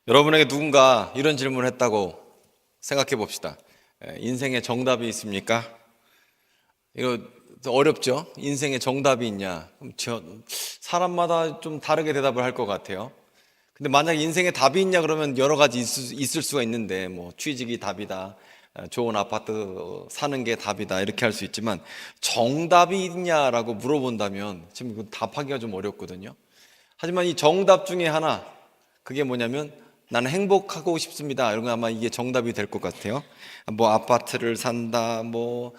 여러분에게 누군가 이런 질문을 했다고 생각해 봅시다. 인생에 정답이 있습니까? 이거 어렵죠? 인생에 정답이 있냐? 사람마다 좀 다르게 대답을 할 것 같아요. 근데 만약 인생에 답이 있냐 그러면 여러 가지 있을 수가 있는데, 뭐 취직이 답이다, 좋은 아파트 사는 게 답이다, 이렇게 할 수 있지만 정답이 있냐라고 물어본다면 지금 이거 답하기가 좀 어렵거든요. 하지만 이 정답 중에 하나, 그게 뭐냐면 나는 행복하고 싶습니다. 이런 거 아마 이게 정답이 될 것 같아요. 뭐 아파트를 산다, 뭐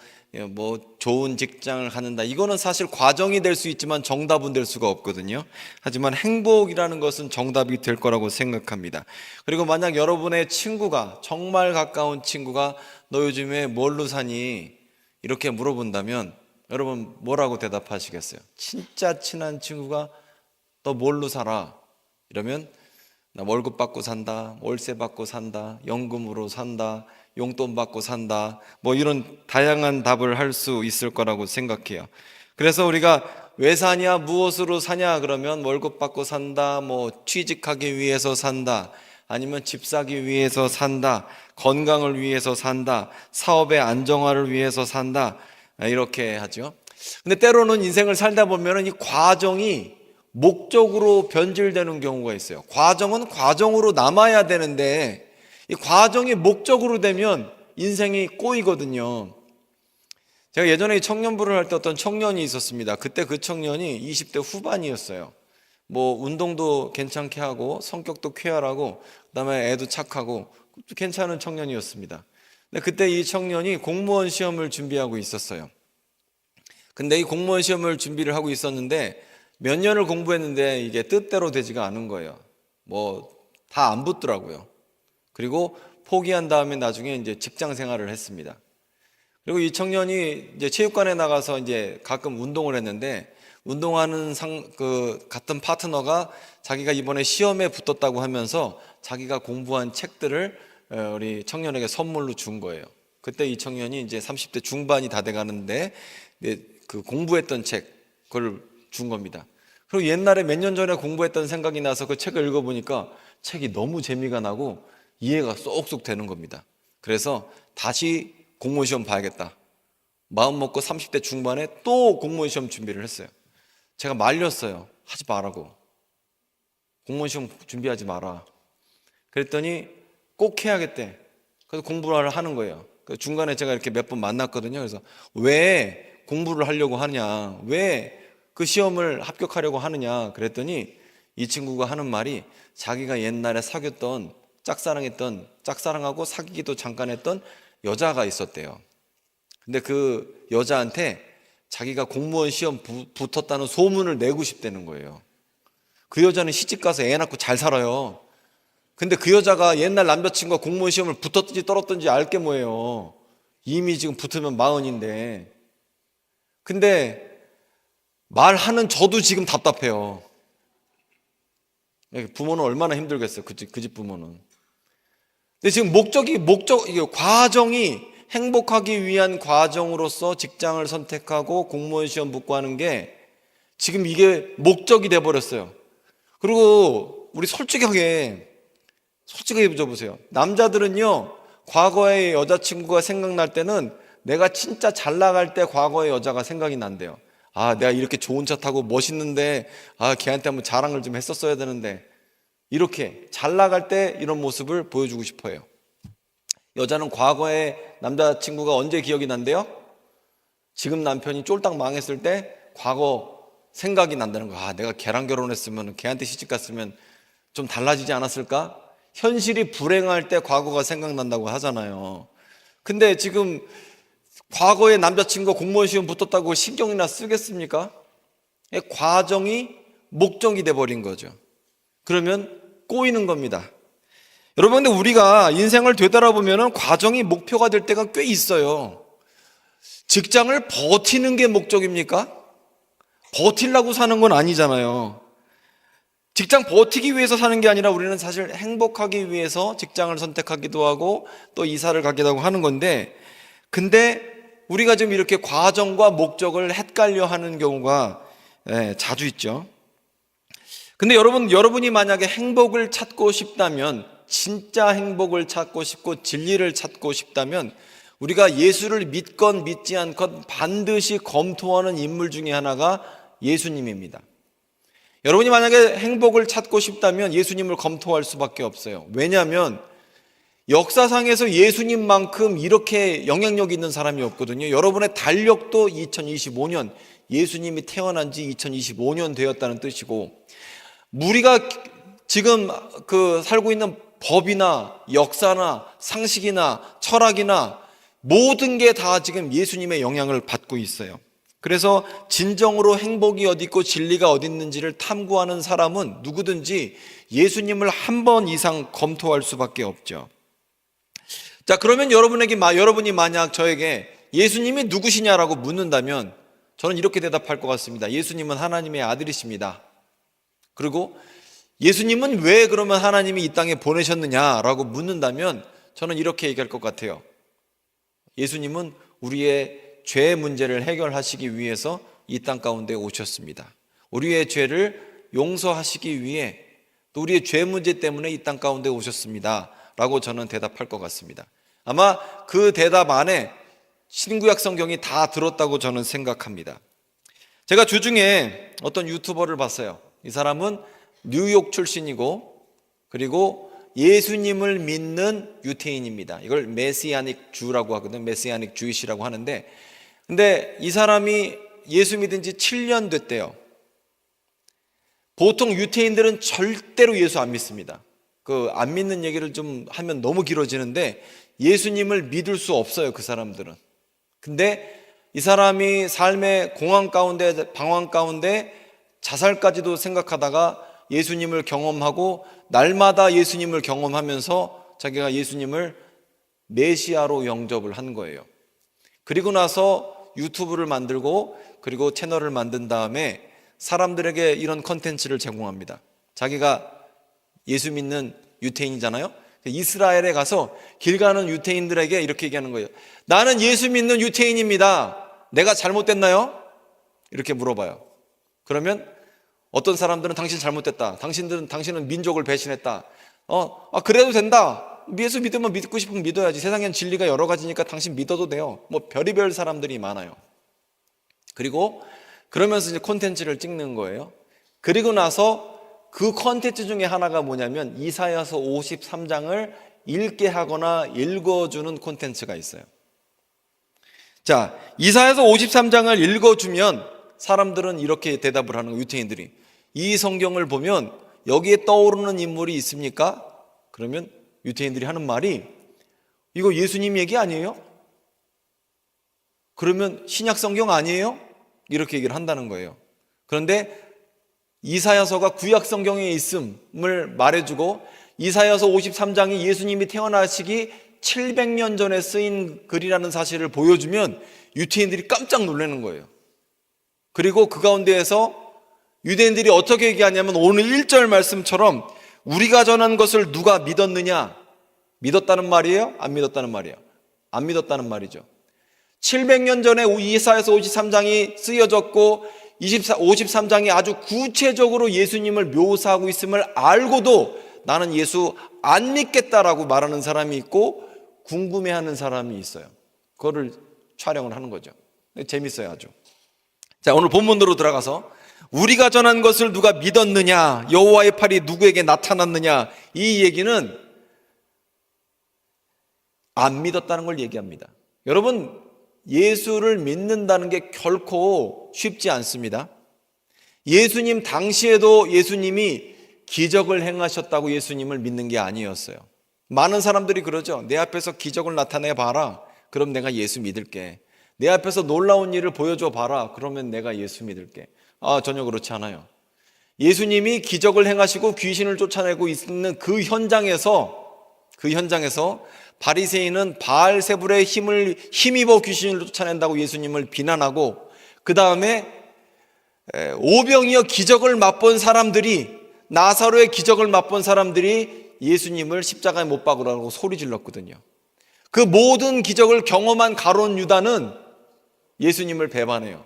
좋은 직장을 갖는다. 이거는 사실 과정이 될 수 있지만 정답은 될 수가 없거든요. 하지만 행복이라는 것은 정답이 될 거라고 생각합니다. 그리고 만약 여러분의 친구가, 정말 가까운 친구가 너 요즘에 뭘로 사니? 이렇게 물어본다면 여러분 뭐라고 대답하시겠어요? 진짜 친한 친구가 너 뭘로 살아? 이러면 나 월급 받고 산다, 월세 받고 산다, 연금으로 산다, 용돈 받고 산다, 뭐 이런 다양한 답을 할 수 있을 거라고 생각해요. 그래서 우리가 왜 사냐, 무엇으로 사냐 그러면 월급 받고 산다, 뭐 취직하기 위해서 산다, 아니면 집 사기 위해서 산다, 건강을 위해서 산다, 사업의 안정화를 위해서 산다, 이렇게 하죠. 근데 때로는 인생을 살다 보면 이 과정이 목적으로 변질되는 경우가 있어요. 과정은 과정으로 남아야 되는데 이 과정이 목적으로 되면 인생이 꼬이거든요. 제가 예전에 청년부를 할 때 어떤 청년이 있었습니다. 그때 그 청년이 20대 후반이었어요. 뭐 운동도 괜찮게 하고 성격도 쾌활하고 그다음에 애도 착하고 괜찮은 청년이었습니다. 근데 그때 이 청년이 공무원 시험을 준비하고 있었어요. 근데 이 공무원 시험을 준비를 하고 있었는데 몇 년을 공부했는데 이게 뜻대로 되지가 않은 거예요. 뭐 다 안 붙더라고요. 그리고 포기한 다음에 나중에 이제 직장 생활을 했습니다. 그리고 이 청년이 이제 체육관에 나가서 이제 가끔 운동을 했는데 운동하는 같은 파트너가 자기가 이번에 시험에 붙었다고 하면서 자기가 공부한 책들을 우리 청년에게 선물로 준 거예요. 그때 이 청년이 이제 30대 중반이 다 돼가는데 그 공부했던 책 그걸 준 겁니다. 그리고 옛날에 몇 년 전에 공부했던 생각이 나서 그 책을 읽어보니까 책이 너무 재미가 나고 이해가 쏙쏙 되는 겁니다. 그래서 다시 공무원 시험 봐야겠다 마음 먹고 30대 중반에 또 공무원 시험 준비를 했어요. 제가 말렸어요. 하지 말라고. 공무원 시험 준비하지 마라. 그랬더니 꼭 해야겠대. 그래서 공부를 하는 거예요. 중간에 제가 이렇게 몇 번 만났거든요. 그래서 왜 공부를 하려고 하느냐, 왜 그 시험을 합격하려고 하느냐 그랬더니 이 친구가 하는 말이 자기가 옛날에 사귀었던 짝사랑하고 사귀기도 잠깐 했던 여자가 있었대요. 근데 그 여자한테 자기가 공무원 시험 붙었다는 소문을 내고 싶다는 거예요. 그 여자는 시집가서 애 낳고 잘 살아요. 근데 그 여자가 옛날 남자친구가 공무원 시험을 붙었든지 떨었든지 알게 뭐예요. 이미 지금 붙으면 40인데. 근데 말하는 저도 지금 답답해요. 부모는 얼마나 힘들겠어요. 그 집 부모는. 근데 지금 이게 과정이 행복하기 위한 과정으로서 직장을 선택하고 공무원 시험 붙고 하는 게 지금 이게 목적이 돼버렸어요. 그리고 우리 솔직하게 여쭤보세요. 남자들은요, 과거의 여자친구가 생각날 때는 내가 진짜 잘 나갈 때 과거의 여자가 생각이 난대요. 아, 내가 이렇게 좋은 차 타고 멋있는데, 아, 걔한테 한번 자랑을 좀 했었어야 되는데, 이렇게 잘 나갈 때 이런 모습을 보여주고 싶어요. 여자는 과거의 남자친구가 언제 기억이 난대요? 지금 남편이 쫄딱 망했을 때 과거 생각이 난다는 거야. 아, 내가 걔랑 결혼했으면, 걔한테 시집 갔으면 좀 달라지지 않았을까? 현실이 불행할 때 과거가 생각난다고 하잖아요. 근데 지금 과거의 남자친구가 공무원 시험 붙었다고 신경이나 쓰겠습니까? 과정이 목적이 돼버린 거죠. 그러면 꼬이는 겁니다. 여러분, 근데 우리가 인생을 되돌아보면 과정이 목표가 될 때가 꽤 있어요. 직장을 버티는 게 목적입니까? 버티려고 사는 건 아니잖아요. 직장 버티기 위해서 사는 게 아니라 우리는 사실 행복하기 위해서 직장을 선택하기도 하고 또 이사를 가기도 하고 하는 건데, 근데 우리가 지금 이렇게 과정과 목적을 헷갈려 하는 경우가 자주 있죠. 근데 여러분이 만약에 행복을 찾고 싶다면 진짜 행복을 찾고 싶고 진리를 찾고 싶다면 우리가 예수를 믿건 믿지 않건 반드시 검토하는 인물 중에 하나가 예수님입니다. 여러분이 만약에 행복을 찾고 싶다면 예수님을 검토할 수밖에 없어요. 왜냐하면 역사상에서 예수님만큼 이렇게 영향력 있는 사람이 없거든요. 여러분의 달력도 2025년, 예수님이 태어난 지 2025년 되었다는 뜻이고, 우리가 지금 살고 있는 법이나 역사나 상식이나 철학이나 모든 게 다 지금 예수님의 영향을 받고 있어요. 그래서 진정으로 행복이 어디 있고 진리가 어디 있는지를 탐구하는 사람은 누구든지 예수님을 한 번 이상 검토할 수밖에 없죠. 자, 그러면 여러분이 만약 저에게 예수님이 누구시냐라고 묻는다면 저는 이렇게 대답할 것 같습니다. 예수님은 하나님의 아들이십니다. 그리고 예수님은 왜 그러면 하나님이 이 땅에 보내셨느냐라고 묻는다면 저는 이렇게 얘기할 것 같아요. 예수님은 우리의 죄 문제를 해결하시기 위해서 이 땅 가운데 오셨습니다. 우리의 죄를 용서하시기 위해 또 우리의 죄 문제 때문에 이 땅 가운데 오셨습니다 라고 저는 대답할 것 같습니다. 아마 그 대답 안에 신구약 성경이 다 들었다고 저는 생각합니다. 제가 주중에 어떤 유튜버를 봤어요. 이 사람은 뉴욕 출신이고 그리고 예수님을 믿는 유태인입니다. 이걸 메시아닉 주라고 하거든요. 메시아닉 주이시라고 하는데, 근데 이 사람이 예수 믿은 지 7년 됐대요. 보통 유태인들은 절대로 예수 안 믿습니다. 안 믿는 얘기를 좀 하면 너무 길어지는데 예수님을 믿을 수 없어요, 그 사람들은. 근데 이 사람이 삶의 공황 가운데, 방황 가운데 자살까지도 생각하다가 예수님을 경험하고 날마다 예수님을 경험하면서 자기가 예수님을 메시아로 영접을 한 거예요. 그리고 나서 유튜브를 만들고 그리고 채널을 만든 다음에 사람들에게 이런 컨텐츠를 제공합니다. 자기가 예수 믿는 유태인이잖아요. 이스라엘에 가서 길 가는 유태인들에게 이렇게 얘기하는 거예요. 나는 예수 믿는 유태인입니다. 내가 잘못됐나요? 이렇게 물어봐요. 그러면 어떤 사람들은 당신 잘못됐다. 당신은 민족을 배신했다. 그래도 된다. 예수 믿으면 믿고 싶으면 믿어야지. 세상엔 진리가 여러 가지니까 당신 믿어도 돼요. 별의별 사람들이 많아요. 그리고 그러면서 이제 콘텐츠를 찍는 거예요. 그리고 나서 그 콘텐츠 중에 하나가 뭐냐면 이사야서 53장을 읽게 하거나 읽어주는 콘텐츠가 있어요. 자, 이사야서 53장을 읽어주면 사람들은 이렇게 대답을 하는 거예요. 유태인들이. 이 성경을 보면 여기에 떠오르는 인물이 있습니까? 그러면 유태인들이 하는 말이 이거 예수님 얘기 아니에요? 그러면 신약 성경 아니에요? 이렇게 얘기를 한다는 거예요. 그런데 이사야서가 구약 성경에 있음을 말해주고 이사야서 53장이 예수님이 태어나시기 700년 전에 쓰인 글이라는 사실을 보여주면 유태인들이 깜짝 놀라는 거예요. 그리고 그 가운데에서 유대인들이 어떻게 얘기하냐면 오늘 1절 말씀처럼 우리가 전한 것을 누가 믿었느냐? 믿었다는 말이에요? 안 믿었다는 말이에요? 안 믿었다는 말이죠. 700년 전에 이사야서 53장이 쓰여졌고 53장이 아주 구체적으로 예수님을 묘사하고 있음을 알고도 나는 예수 안 믿겠다라고 말하는 사람이 있고 궁금해하는 사람이 있어요. 그거를 촬영을 하는 거죠. 재밌어요, 아주. 자, 오늘 본문으로 들어가서 우리가 전한 것을 누가 믿었느냐? 여호와의 팔이 누구에게 나타났느냐? 이 얘기는 안 믿었다는 걸 얘기합니다. 여러분, 예수를 믿는다는 게 결코 쉽지 않습니다. 예수님 당시에도 예수님이 기적을 행하셨다고 예수님을 믿는 게 아니었어요. 많은 사람들이 그러죠. 내 앞에서 기적을 나타내 봐라. 그럼 내가 예수 믿을게. 내 앞에서 놀라운 일을 보여줘 봐라. 그러면 내가 예수 믿을게. 전혀 그렇지 않아요. 예수님이 기적을 행하시고 귀신을 쫓아내고 있는 그 현장에서 바리새인은 바알세불의 힘입어 귀신을 쫓아낸다고 예수님을 비난하고, 그 다음에 오병이어 기적을 맛본 사람들이, 나사로의 기적을 맛본 사람들이 예수님을 십자가에 못 박으라고 소리 질렀거든요. 그 모든 기적을 경험한 가룟 유다는 예수님을 배반해요.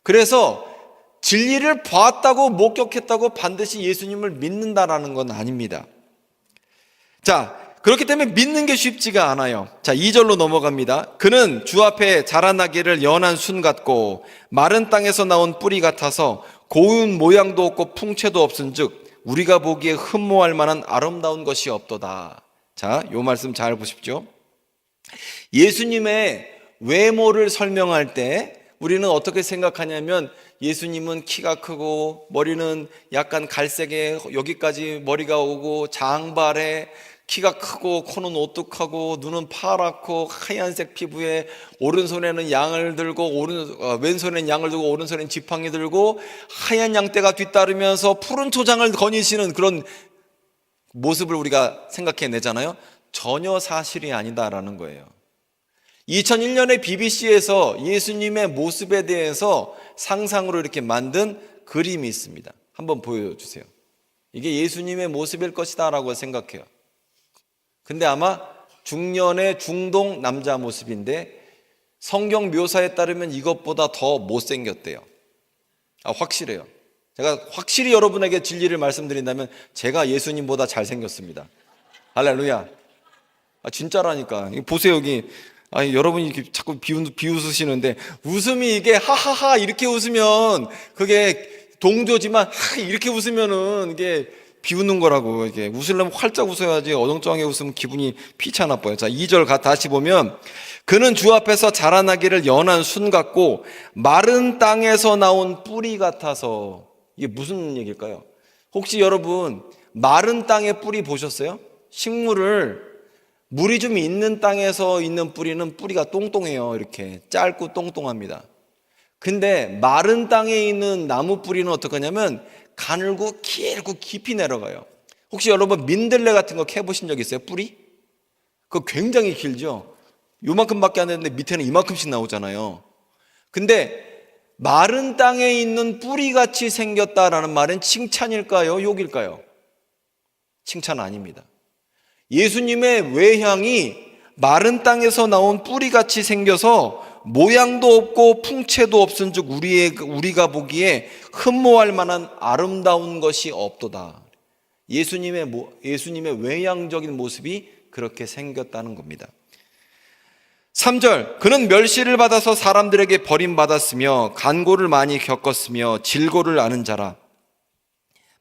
그래서 진리를 봤다고 목격했다고 반드시 예수님을 믿는다라는 건 아닙니다. 자, 그렇기 때문에 믿는 게 쉽지가 않아요. 자, 2절로 넘어갑니다. 그는 주 앞에 자라나기를 연한 순 같고 마른 땅에서 나온 뿌리 같아서 고운 모양도 없고 풍채도 없은즉 우리가 보기에 흠모할 만한 아름다운 것이 없도다. 자, 요 말씀 잘 보십시오. 예수님의 외모를 설명할 때 우리는 어떻게 생각하냐면 예수님은 키가 크고 머리는 약간 갈색에 여기까지 머리가 오고 장발에 키가 크고 코는 오뚝하고 눈은 파랗고 하얀색 피부에 오른손에는 양을 들고 왼손에는 양을 들고 오른손에는 지팡이 들고 하얀 양떼가 뒤따르면서 푸른 초장을 거니시는 그런 모습을 우리가 생각해내잖아요. 전혀 사실이 아니다라는 거예요. 2001년에 BBC에서 예수님의 모습에 대해서 상상으로 이렇게 만든 그림이 있습니다. 한번 보여주세요. 이게 예수님의 모습일 것이다 라고 생각해요. 근데 아마 중년의 중동 남자 모습인데 성경 묘사에 따르면 이것보다 더 못생겼대요. 확실해요. 제가 확실히 여러분에게 진리를 말씀드린다면 제가 예수님보다 잘생겼습니다. 할렐루야. 진짜라니까. 보세요, 여기. 여러분이 이렇게 자꾸 비웃으시는데 웃음이 이게 하하하 이렇게 웃으면 그게 동조지만 이렇게 웃으면은 이게 비웃는 거라고. 이게 웃으려면 활짝 웃어야지 어정쩡하게 웃으면 기분이 피차 나빠요. 자, 2절 다시 보면 그는 주 앞에서 자라나기를 연한 순 같고 마른 땅에서 나온 뿌리 같아서. 이게 무슨 얘기일까요? 혹시 여러분 마른 땅의 뿌리 보셨어요? 식물을 물이 좀 있는 땅에서 있는 뿌리는 뿌리가 똥똥해요. 이렇게 짧고 똥똥합니다. 근데 마른 땅에 있는 나무 뿌리는 어떻게 하냐면 가늘고 길고 깊이 내려가요. 혹시 여러분 민들레 같은 거 캐보신 적 있어요? 뿌리? 그거 굉장히 길죠? 요만큼밖에 안 되는데 밑에는 이만큼씩 나오잖아요. 근데 마른 땅에 있는 뿌리같이 생겼다라는 말은 칭찬일까요? 욕일까요? 칭찬 아닙니다. 예수님의 외향이 마른 땅에서 나온 뿌리같이 생겨서 모양도 없고 풍채도 없은즉 우리가 보기에 흠모할 만한 아름다운 것이 없도다. 예수님의 외향적인 모습이 그렇게 생겼다는 겁니다. 3절 그는 멸시를 받아서 사람들에게 버림받았으며 간고를 많이 겪었으며 질고를 아는 자라.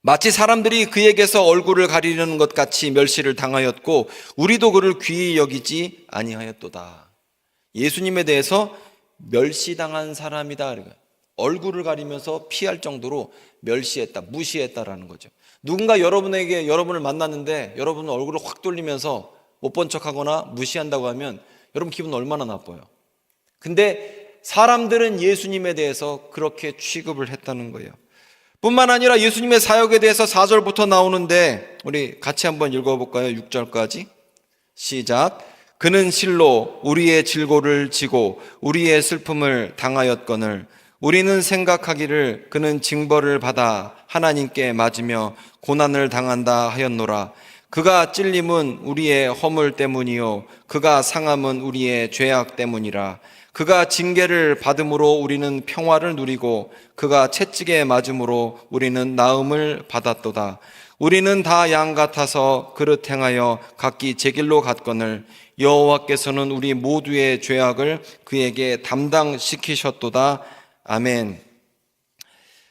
마치 사람들이 그에게서 얼굴을 가리려는 것 같이 멸시를 당하였고 우리도 그를 귀히 여기지 아니하였도다. 예수님에 대해서 멸시당한 사람이다. 얼굴을 가리면서 피할 정도로 멸시했다, 무시했다라는 거죠. 누군가 여러분을 만났는데 여러분은 얼굴을 확 돌리면서 못 본 척하거나 무시한다고 하면 여러분 기분 얼마나 나빠요. 근데 사람들은 예수님에 대해서 그렇게 취급을 했다는 거예요. 뿐만 아니라 예수님의 사역에 대해서 4절부터 나오는데 우리 같이 한번 읽어볼까요? 6절까지 시작. 그는 실로 우리의 질고를 지고 우리의 슬픔을 당하였거늘 우리는 생각하기를 그는 징벌을 받아 하나님께 맞으며 고난을 당한다 하였노라. 그가 찔림은 우리의 허물 때문이요 그가 상함은 우리의 죄악 때문이라. 그가 징계를 받음으로 우리는 평화를 누리고 그가 채찍에 맞음으로 우리는 나음을 받았도다. 우리는 다 양 같아서 그릇 행하여 각기 제 길로 갔거늘 여호와께서는 우리 모두의 죄악을 그에게 담당시키셨도다. 아멘.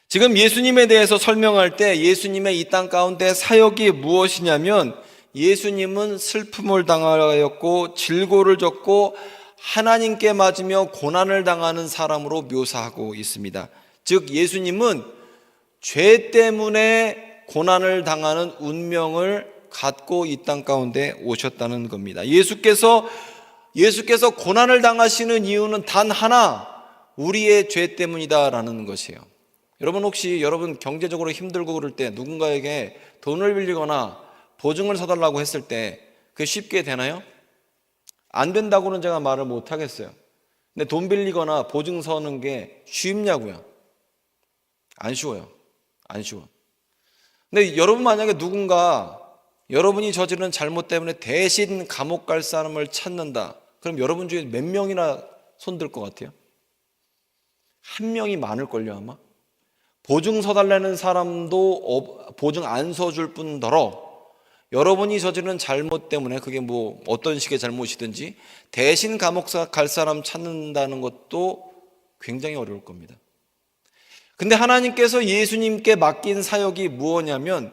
지금 예수님에 대해서 설명할 때 예수님의 이 땅 가운데 사역이 무엇이냐면 예수님은 슬픔을 당하였고 질고를 졌고 하나님께 맞으며 고난을 당하는 사람으로 묘사하고 있습니다. 즉 예수님은 죄 때문에 고난을 당하는 운명을 갖고 이 땅 가운데 오셨다는 겁니다. 예수께서 고난을 당하시는 이유는 단 하나, 우리의 죄 때문이다라는 것이에요. 여러분 혹시 여러분 경제적으로 힘들고 그럴 때 누군가에게 돈을 빌리거나 보증을 서달라고 했을 때 그게 쉽게 되나요? 안 된다고는 제가 말을 못 하겠어요. 근데 돈 빌리거나 보증 서는 게 쉽냐고요? 안 쉬워요. 안 쉬워. 근데 여러분 만약에 누군가 여러분이 저지른 잘못 때문에 대신 감옥 갈 사람을 찾는다. 그럼 여러분 중에 몇 명이나 손들 것 같아요? 한 명이 많을걸요 아마? 보증 서달라는 사람도 보증 안 서줄 뿐더러 여러분이 저지른 잘못 때문에 그게 뭐 어떤 식의 잘못이든지 대신 감옥 갈 사람 찾는다는 것도 굉장히 어려울 겁니다. 근데 하나님께서 예수님께 맡긴 사역이 무엇이냐면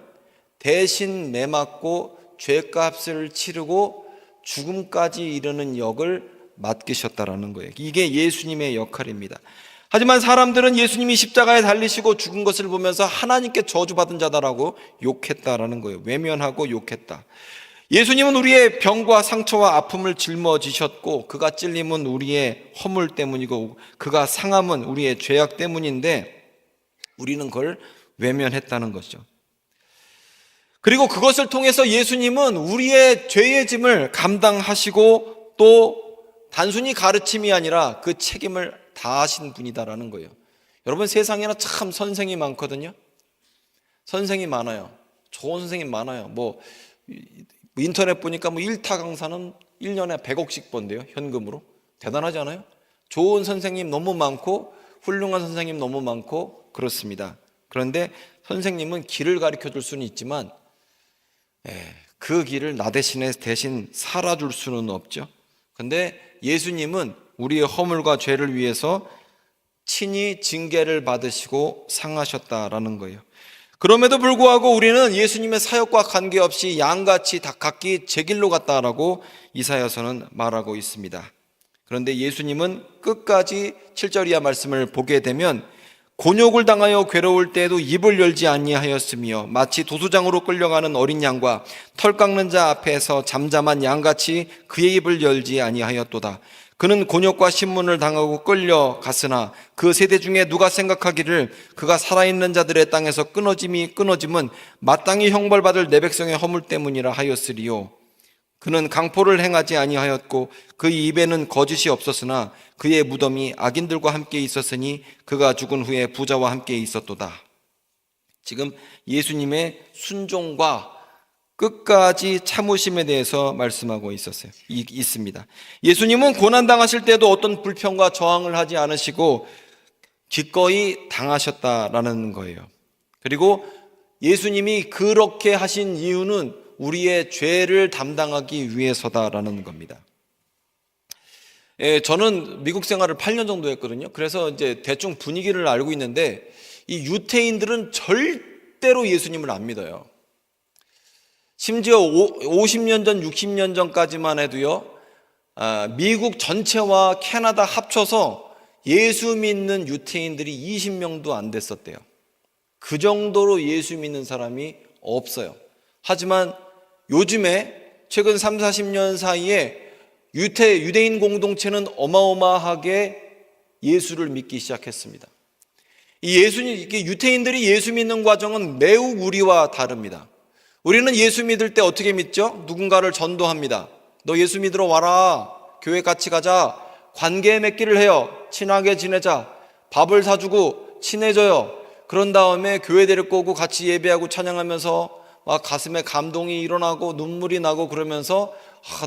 대신 매맞고 죄값을 치르고 죽음까지 이르는 역을 맡기셨다라는 거예요. 이게 예수님의 역할입니다. 하지만 사람들은 예수님이 십자가에 달리시고 죽은 것을 보면서 하나님께 저주받은 자다라고 욕했다라는 거예요. 외면하고 욕했다. 예수님은 우리의 병과 상처와 아픔을 짊어지셨고 그가 찔림은 우리의 허물 때문이고 그가 상함은 우리의 죄악 때문인데 우리는 그걸 외면했다는 것이죠. 그리고 그것을 통해서 예수님은 우리의 죄의 짐을 감당하시고 또 단순히 가르침이 아니라 그 책임을 다하신 분이다라는 거예요. 여러분, 세상에는 참 선생이 많거든요. 선생이 많아요. 좋은 선생님 많아요. 뭐 인터넷 보니까 뭐 1타 강사는 1년에 100억씩 번대요. 현금으로. 대단하지 않아요? 좋은 선생님 너무 많고 훌륭한 선생님 너무 많고 그렇습니다. 그런데 선생님은 길을 가르쳐 줄 수는 있지만 그 길을 나 대신 살아줄 수는 없죠. 근데 예수님은 우리의 허물과 죄를 위해서 친히 징계를 받으시고 상하셨다라는 거예요. 그럼에도 불구하고 우리는 예수님의 사역과 관계없이 양같이 각기 제 길로 갔다라고 이사야서는 말하고 있습니다. 그런데 예수님은 끝까지 7절 이하 말씀을 보게 되면 곤욕을 당하여 괴로울 때에도 입을 열지 아니하였으며 마치 도수장으로 끌려가는 어린 양과 털 깎는 자 앞에서 잠잠한 양같이 그의 입을 열지 아니하였도다. 그는 곤욕과 신문을 당하고 끌려갔으나 그 세대 중에 누가 생각하기를 그가 살아있는 자들의 땅에서 끊어짐은 마땅히 형벌받을 내 백성의 허물 때문이라 하였으리요. 그는 강포를 행하지 아니하였고 그 입에는 거짓이 없었으나 그의 무덤이 악인들과 함께 있었으니 그가 죽은 후에 부자와 함께 있었도다. 지금 예수님의 순종과 끝까지 참으심에 대해서 말씀하고 있습니다. 예수님은 고난당하실 때도 어떤 불평과 저항을 하지 않으시고 기꺼이 당하셨다라는 거예요. 그리고 예수님이 그렇게 하신 이유는 우리의 죄를 담당하기 위해서다라는 겁니다. 저는 미국 생활을 8년 정도 했거든요. 그래서 이제 대충 분위기를 알고 있는데 이 유태인들은 절대로 예수님을 안 믿어요. 심지어 50년 전, 60년 전까지만 해도요, 미국 전체와 캐나다 합쳐서 예수 믿는 유태인들이 20명도 안 됐었대요. 그 정도로 예수 믿는 사람이 없어요. 하지만 요즘에 최근 3, 40년 사이에 유대인 공동체는 어마어마하게 예수를 믿기 시작했습니다. 유태인들이 예수 믿는 과정은 매우 우리와 다릅니다. 우리는 예수 믿을 때 어떻게 믿죠? 누군가를 전도합니다. 너 예수 믿으러 와라. 교회 같이 가자. 관계 맺기를 해요. 친하게 지내자. 밥을 사주고 친해져요. 그런 다음에 교회 데리고 오고 같이 예배하고 찬양하면서 막 가슴에 감동이 일어나고 눈물이 나고 그러면서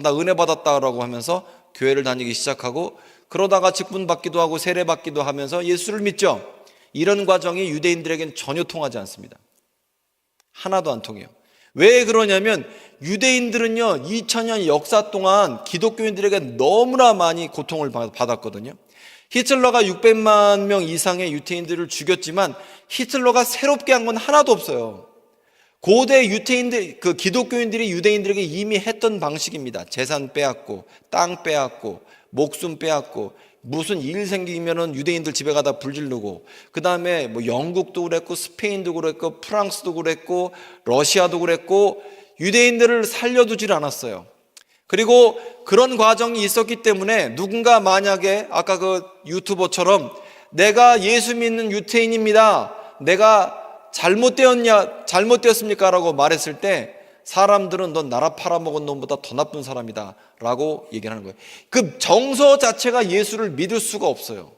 나 은혜 받았다라고 하면서 교회를 다니기 시작하고 그러다가 직분 받기도 하고 세례 받기도 하면서 예수를 믿죠. 이런 과정이 유대인들에게는 전혀 통하지 않습니다. 하나도 안 통해요. 왜 그러냐면 유대인들은요 2000년 역사 동안 기독교인들에게 너무나 많이 고통을 받았거든요. 히틀러가 600만 명 이상의 유태인들을 죽였지만 히틀러가 새롭게 한 건 하나도 없어요. 고대 기독교인들이 유대인들에게 이미 했던 방식입니다. 재산 빼앗고 땅 빼앗고 목숨 빼앗고 무슨 일 생기면은 유대인들 집에 가다 불 지르고 그 다음에 뭐 영국도 그랬고 스페인도 그랬고 프랑스도 그랬고 러시아도 그랬고 유대인들을 살려두질 않았어요. 그리고 그런 과정이 있었기 때문에 누군가 만약에 아까 그 유튜버처럼 내가 예수 믿는 유태인입니다. 내가 잘못되었습니까? 라고 말했을 때 사람들은 넌 나라 팔아먹은 놈보다 더 나쁜 사람이다 라고 얘기를 하는 거예요. 그 정서 자체가 예수를 믿을 수가 없어요.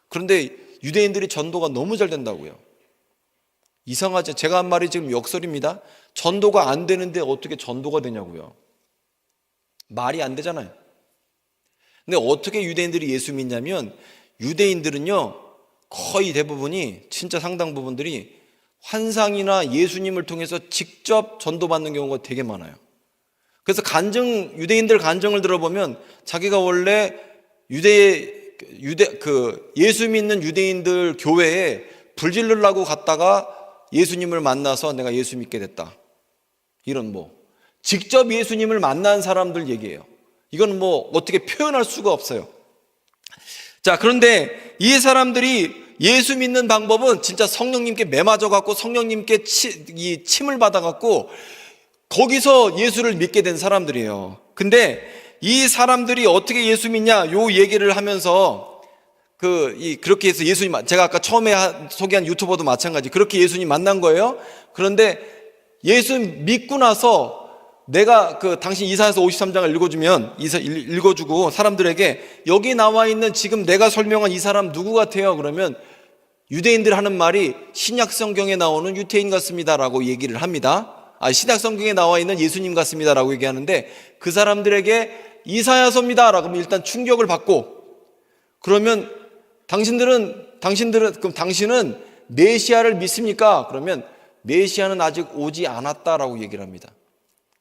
그런데 유대인들이 전도가 너무 잘 된다고요. 이상하죠? 제가 한 말이 지금 역설입니다. 전도가 안 되는데 어떻게 전도가 되냐고요. 말이 안 되잖아요. 근데 어떻게 유대인들이 예수 믿냐면 유대인들은요 거의 대부분이 진짜 상당 부분들이 환상이나 예수님을 통해서 직접 전도받는 경우가 되게 많아요. 그래서 유대인들 간증을 들어보면 자기가 원래 예수 믿는 유대인들 교회에 불 지르려고 갔다가 예수님을 만나서 내가 예수 믿게 됐다. 이런 직접 예수님을 만난 사람들 얘기예요. 이건 어떻게 표현할 수가 없어요. 자, 그런데 이 사람들이 예수 믿는 방법은 진짜 성령님께 매맞아 갖고 성령님께 침을 받아 갖고 거기서 예수를 믿게 된 사람들이에요. 근데 이 사람들이 어떻게 예수 믿냐 요 얘기를 하면서 그렇게 해서 예수님, 제가 아까 처음에 소개한 유튜버도 마찬가지, 그렇게 예수님 만난 거예요. 그런데 예수 믿고 나서 내가 당신 이사야서 53장을 읽어주고 사람들에게 여기 나와 있는 지금 내가 설명한 이 사람 누구 같아요? 그러면 유대인들 하는 말이 신약 성경에 나오는 유태인 같습니다라고 얘기를 합니다. 신약 성경에 나와 있는 예수님 같습니다라고 얘기하는데 그 사람들에게 이사야서입니다라고 하면 일단 충격을 받고, 그러면 당신은 메시아를 믿습니까? 그러면 메시아는 아직 오지 않았다라고 얘기를 합니다.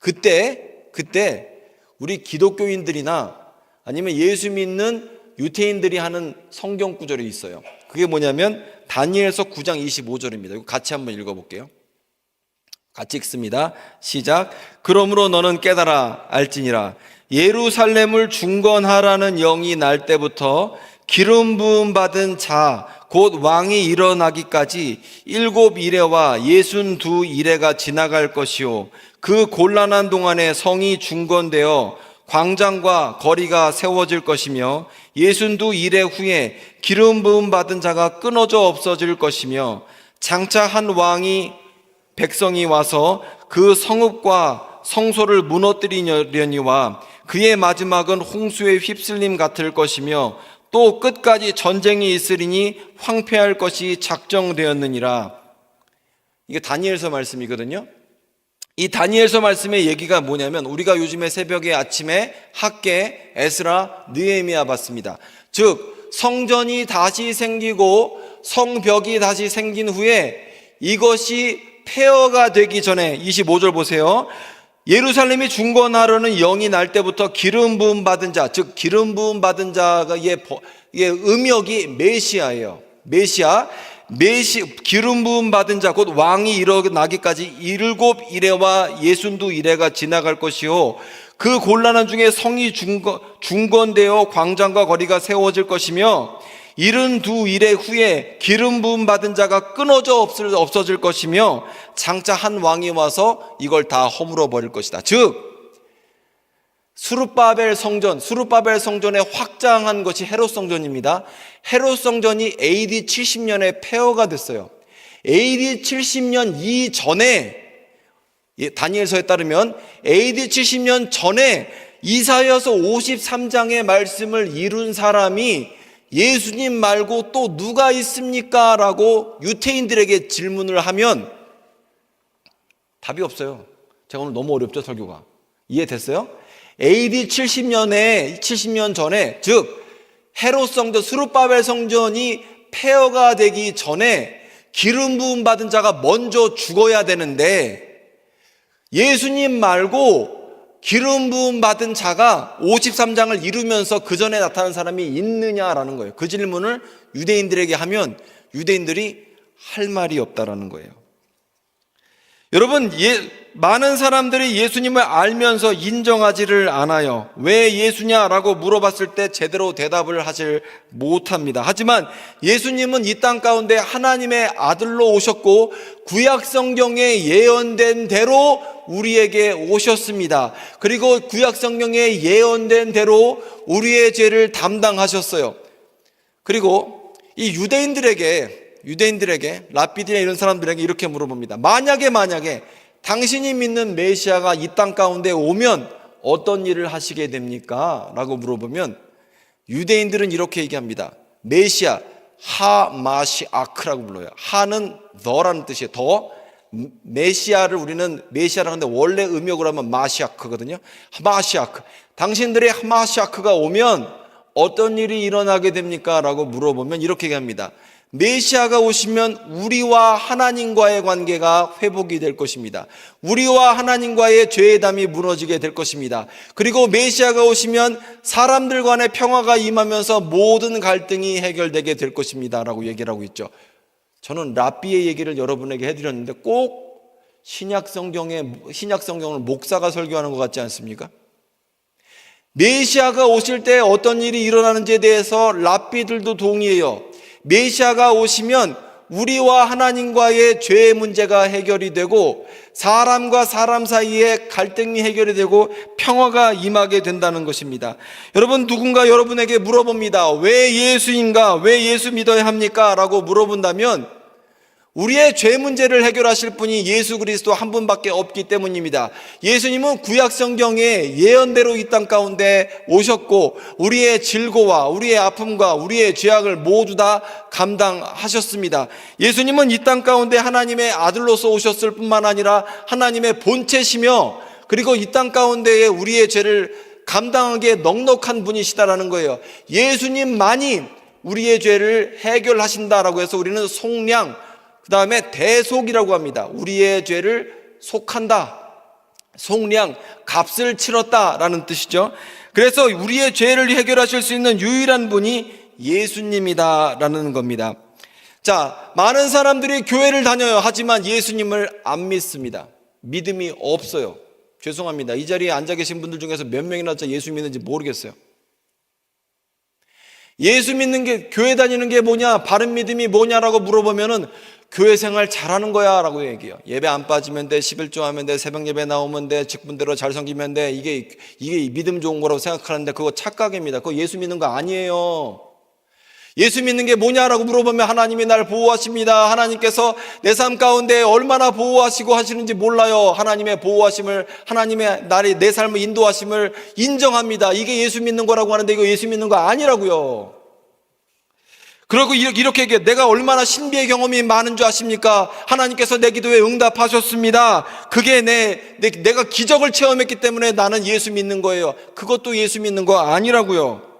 그때 우리 기독교인들이나 아니면 예수 믿는 유태인들이 하는 성경 구절이 있어요. 그게 뭐냐면 다니엘서 9장 25절입니다. 이거 같이 한번 읽어볼게요. 같이 읽습니다. 시작. 그러므로 너는 깨달아 알지니라. 예루살렘을 중건하라는 영이 날 때부터 기름 부음 받은 자 곧 왕이 일어나기까지 7 이레와 62 이레가 지나갈 것이요 그 곤란한 동안에 성이 중건되어 광장과 거리가 세워질 것이며 62 이레 후에 기름 부음 받은 자가 끊어져 없어질 것이며 장차 한 왕이 백성이 와서 그 성읍과 성소를 무너뜨리려니와 그의 마지막은 홍수에 휩쓸림 같을 것이며 또 끝까지 전쟁이 있으리니 황폐할 것이 작정되었느니라. 이게 다니엘서 말씀이거든요. 이 다니엘서 말씀의 얘기가 뭐냐면 우리가 요즘에 새벽에 아침에 학개, 에스라, 느헤미야 봤습니다. 즉 성전이 다시 생기고 성벽이 다시 생긴 후에 이것이 폐허가 되기 전에 25절 보세요. 예루살렘이 중건하려는 영이 날 때부터 기름 부음 받은 자, 즉 기름 부음 받은 자의 음역이 메시아예요. 메시아 기름 부음 받은 자 곧 왕이 일어나기까지 7 이레와 62 이레가 지나갈 것이요 그 곤란한 중에 성이 중건되어 광장과 거리가 세워질 것이며 72 이레 후에 기름 부음 받은 자가 끊어져 없어질 것이며 장차 한 왕이 와서 이걸 다 허물어 버릴 것이다. 즉 수르바벨 성전의 확장한 것이 헤롯 성전입니다. 헤롯 성전이 AD 70년에 폐허가 됐어요. AD 70년 이전에 다니엘서에 따르면 AD 70년 전에 이사야서 53장의 말씀을 이룬 사람이 예수님 말고 또 누가 있습니까? 라고 유태인들에게 질문을 하면 답이 없어요. 제가 오늘 너무 어렵죠, 설교가. 이해됐어요? AD 70년 전에, 즉 헤롯 성전, 스룹바벨 성전이 폐허가 되기 전에 기름 부음 받은 자가 먼저 죽어야 되는데 예수님 말고 기름 부음 받은 자가 53장을 이루면서 그 전에 나타난 사람이 있느냐라는 거예요. 그 질문을 유대인들에게 하면 유대인들이 할 말이 없다라는 거예요. 여러분, 많은 사람들이 예수님을 알면서 인정하지를 않아요. 왜 예수냐라고 물어봤을 때 제대로 대답을 하질 못합니다. 하지만 예수님은 이 땅 가운데 하나님의 아들로 오셨고 구약 성경에 예언된 대로 우리에게 오셨습니다. 그리고 구약 성경에 예언된 대로 우리의 죄를 담당하셨어요. 그리고 이 유대인들에게 랍비디나 이런 사람들에게 이렇게 물어봅니다. 만약에 당신이 믿는 메시아가 이 땅 가운데 오면 어떤 일을 하시게 됩니까? 라고 물어보면 유대인들은 이렇게 얘기합니다. 메시아, 하마시아크라고 불러요. 하는 너라는 뜻이에요. 더. 메시아를 우리는 메시아라고 하는데 원래 음역으로 하면 마시아크거든요. 마시아크. 당신들의 마시아크가 오면 어떤 일이 일어나게 됩니까? 라고 물어보면 이렇게 얘기합니다. 메시아가 오시면 우리와 하나님과의 관계가 회복이 될 것입니다. 우리와 하나님과의 죄의담이 무너지게 될 것입니다. 그리고 메시아가 오시면 사람들 간의 평화가 임하면서 모든 갈등이 해결되게 될 것입니다 라고 얘기를 하고 있죠. 저는 랍비의 얘기를 여러분에게 해드렸는데 꼭 신약 성경을 목사가 설교하는 것 같지 않습니까? 메시아가 오실 때 어떤 일이 일어나는지에 대해서 랍비들도 동의해요. 메시아가 오시면 우리와 하나님과의 죄의 문제가 해결이 되고 사람과 사람 사이의 갈등이 해결이 되고 평화가 임하게 된다는 것입니다. 여러분, 누군가 여러분에게 물어봅니다. 왜 예수인가? 왜 예수 믿어야 합니까? 라고 물어본다면 우리의 죄 문제를 해결하실 분이 예수 그리스도 한 분밖에 없기 때문입니다. 예수님은 구약 성경에 예언대로 이 땅 가운데 오셨고 우리의 질고와 우리의 아픔과 우리의 죄악을 모두 다 감당하셨습니다. 예수님은 이 땅 가운데 하나님의 아들로서 오셨을 뿐만 아니라 하나님의 본체시며 그리고 이 땅 가운데에 우리의 죄를 감당하기에 넉넉한 분이시다라는 거예요. 예수님만이 우리의 죄를 해결하신다라고 해서 우리는 속량, 그 다음에 대속이라고 합니다. 우리의 죄를 속한다, 속량, 값을 치렀다라는 뜻이죠. 그래서 우리의 죄를 해결하실 수 있는 유일한 분이 예수님이다라는 겁니다. 자, 많은 사람들이 교회를 다녀요. 하지만 예수님을 안 믿습니다. 믿음이 없어요. 죄송합니다. 이 자리에 앉아 계신 분들 중에서 몇 명이나 예수 믿는지 모르겠어요. 예수 믿는 게, 교회 다니는 게 뭐냐, 바른 믿음이 뭐냐라고 물어보면은 교회 생활 잘하는 거야 라고 얘기해요. 예배 안 빠지면 돼, 11조 하면 돼, 새벽 예배 나오면 돼, 직분대로 잘 섬기면 돼. 이게 믿음 좋은 거라고 생각하는데 그거 착각입니다. 그거 예수 믿는 거 아니에요. 예수 믿는 게 뭐냐라고 물어보면 하나님이 날 보호하십니다. 하나님께서 내 삶 가운데 얼마나 보호하시고 하시는지 몰라요. 하나님의 보호하심을, 하나님의 내 삶을 인도하심을 인정합니다. 이게 예수 믿는 거라고 하는데 이거 예수 믿는 거 아니라고요. 그리고 이렇게 얘기해. 내가 얼마나 신비의 경험이 많은 줄 아십니까? 하나님께서 내 기도에 응답하셨습니다. 그게 내가 기적을 체험했기 때문에 나는 예수 믿는 거예요. 그것도 예수 믿는 거 아니라고요.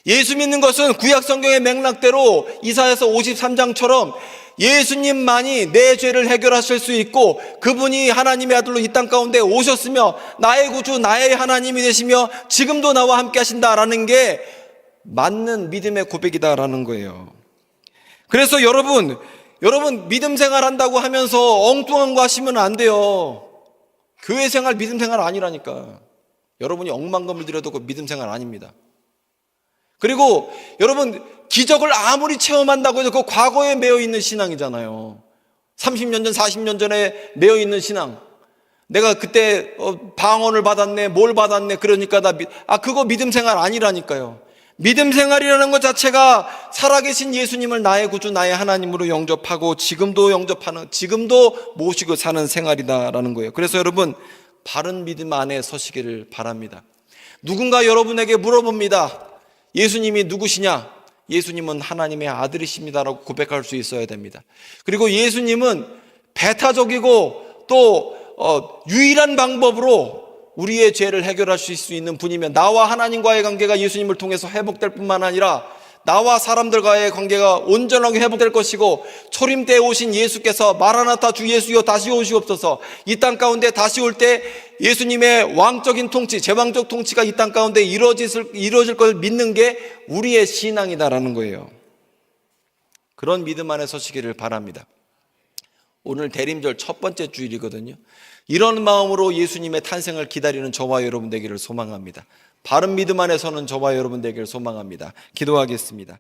예수 믿는 것은 구약 성경의 맥락대로 이사야서 53장처럼 예수님만이 내 죄를 해결하실 수 있고 그분이 하나님의 아들로 이 땅 가운데 오셨으며 나의 구주, 나의 하나님이 되시며 지금도 나와 함께 하신다라는 게 맞는 믿음의 고백이다라는 거예요. 그래서 여러분 믿음 생활 한다고 하면서 엉뚱한 거 하시면 안 돼요. 교회 생활 믿음 생활 아니라니까. 여러분이 억만금을 들여도 그 믿음 생활 아닙니다. 그리고 여러분, 기적을 아무리 체험한다고 해도 그 과거에 매여 있는 신앙이잖아요. 30년 전, 40년 전에 매여 있는 신앙. 내가 그때 방언을 받았네, 뭘 받았네, 그러니까 그거 믿음 생활 아니라니까요. 믿음 생활이라는 것 자체가 살아계신 예수님을 나의 구주, 나의 하나님으로 영접하고 지금도 영접하는, 지금도 모시고 사는 생활이다라는 거예요. 그래서 여러분, 바른 믿음 안에 서시기를 바랍니다. 누군가 여러분에게 물어봅니다. 예수님이 누구시냐? 예수님은 하나님의 아들이십니다라고 고백할 수 있어야 됩니다. 그리고 예수님은 배타적이고 또 유일한 방법으로 우리의 죄를 해결할 수 있는 분이면 나와 하나님과의 관계가 예수님을 통해서 회복될 뿐만 아니라 나와 사람들과의 관계가 온전하게 회복될 것이고 초림 때에 오신 예수께서 마라나타 주 예수여 다시 오시옵소서, 이 땅 가운데 다시 올 때 예수님의 왕적인 통치, 제왕적 통치가 이 땅 가운데 이루어질 걸 믿는 게 우리의 신앙이다라는 거예요. 그런 믿음 안에 서시기를 바랍니다. 오늘 대림절 첫 번째 주일이거든요. 이런 마음으로 예수님의 탄생을 기다리는 저와 여러분 되기를 소망합니다. 바른 믿음 안에 서는 저와 여러분 되기를 소망합니다. 기도하겠습니다.